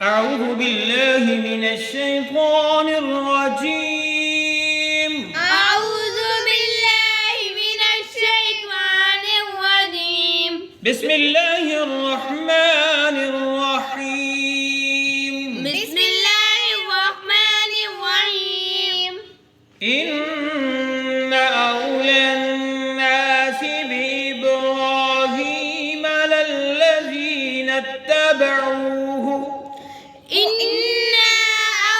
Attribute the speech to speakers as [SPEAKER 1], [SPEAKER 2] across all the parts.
[SPEAKER 1] أعوذ بالله من الشيطان الرجيم
[SPEAKER 2] أعوذ بالله من الشيطان الرجيم
[SPEAKER 1] بسم الله الرحمن الرحيم
[SPEAKER 2] بسم الله الرحمن الرحيم
[SPEAKER 1] إن أولى الناس بإبراهيم للذين اتبعوه
[SPEAKER 2] إن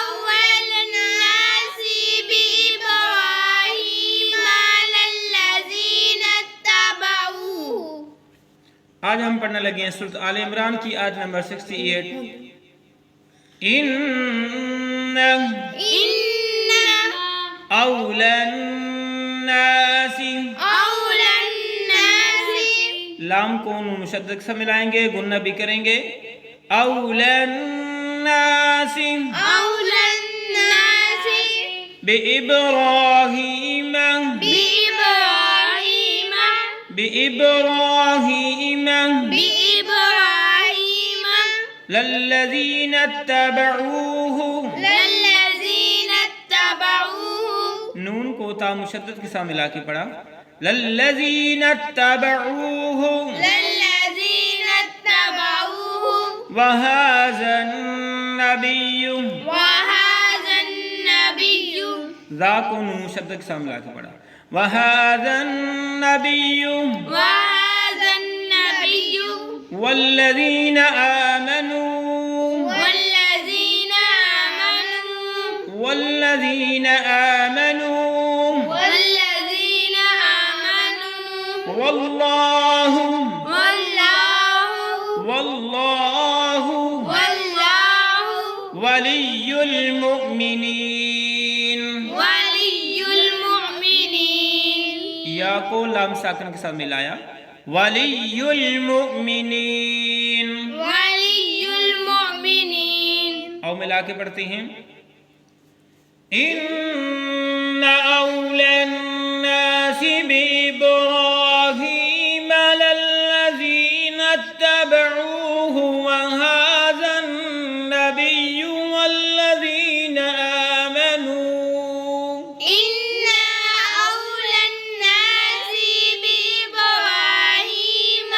[SPEAKER 2] أول الناس بإبراهيم للذين اتبعوه।
[SPEAKER 1] आज हम पढ़ने लगे हैं सूरत आल इमरान की आयत नंबर 68। इन्ना औलन नासी,
[SPEAKER 2] औलन नासी
[SPEAKER 1] लाम को नून मुशद्दद से मिलाएंगे, गुन्ना भी करेंगे। औलन नासी
[SPEAKER 2] औलन नासी
[SPEAKER 1] बिइब्राहीम
[SPEAKER 2] बिइब्राहीम
[SPEAKER 1] बिइब्राहीम
[SPEAKER 2] बिइब्राहीम
[SPEAKER 1] लल्लज़ीना इत्तबऊहु,
[SPEAKER 2] लल्लज़ीन इत्तबऊहु।
[SPEAKER 1] नून को ता मुशद्दद के साथ मिला के पढ़ा। लल्लज़ीना इत्तबऊहु
[SPEAKER 2] लल्लज़ीन इत्तबऊहु
[SPEAKER 1] वहाज़न नबिय्यु,
[SPEAKER 2] वहाज़न नबिय्यु
[SPEAKER 1] ज़ा को नून मुशद्दद के साथ मिला के पढ़ा। वहाज़न नबिय्यु
[SPEAKER 2] वहाज़न नबिय्यु
[SPEAKER 1] वल्लज़ीना आमनू
[SPEAKER 2] वल्लज़ीन आमनू
[SPEAKER 1] वल्लज़ीना आमनू
[SPEAKER 2] वल्लज़ीन आमनू
[SPEAKER 1] वल्लाहु
[SPEAKER 2] वल्लाहु
[SPEAKER 1] वल्लाहु
[SPEAKER 2] वल्लाहु
[SPEAKER 1] वलियुल मुमिनीन।
[SPEAKER 2] वलियुल मुमिनीन।
[SPEAKER 1] या को लाम साकिन के साथ मिलाया। वलियुल मुमिनीन,
[SPEAKER 2] वलियुल मुमिनीन।
[SPEAKER 1] और मिला के पढ़ते हैं। इन्ना औलन नासि बिइब्राहीम लल्लज़ीना इत्तबऊहु वहाज़न नबिय्यु वल्लज़ीना आमनू।
[SPEAKER 2] इन्ना औलन नासि बिइब्राहीम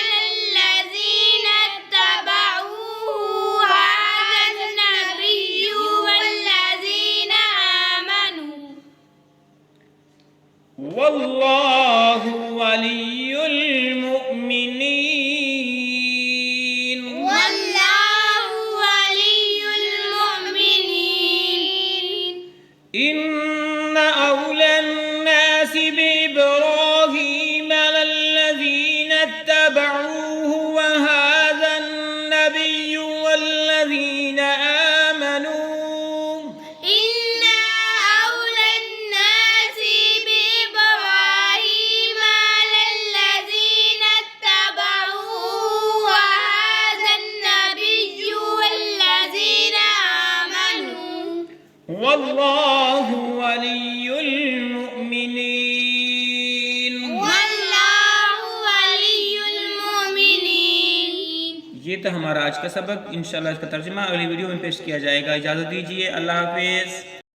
[SPEAKER 2] लल्लज़ीना इत्तबऊहु वहाज़न नबिय्यु वल्लज़ीना आमनू
[SPEAKER 1] वल्लाहु वलियुल मुमिनीन।
[SPEAKER 2] वल्लाहु वलियुल मुमिनीन।
[SPEAKER 1] इन्ना औलन नासि बिइब्राहीम लल्लज़ीना इत्तबऊहु वहाज़न नबिय्यु वल्लज़ीना आमनू।
[SPEAKER 2] इन्ना औलन नासि बिइब्राहीम लल्लज़ीना इत्तबऊहु वहाज़न नबिय्यु वल्लज़ीना आमनू
[SPEAKER 1] वल्लाहु वलियुल मुमिनीन।
[SPEAKER 2] वल्लाहु वलियुल मुमिनीन।
[SPEAKER 1] ये था हमारा आज का सबक। इंशाल्लाह इसका तर्जुमा अगली वीडियो में पेश किया जाएगा। इजाज़त दीजिए। अल्लाह हाफिज़।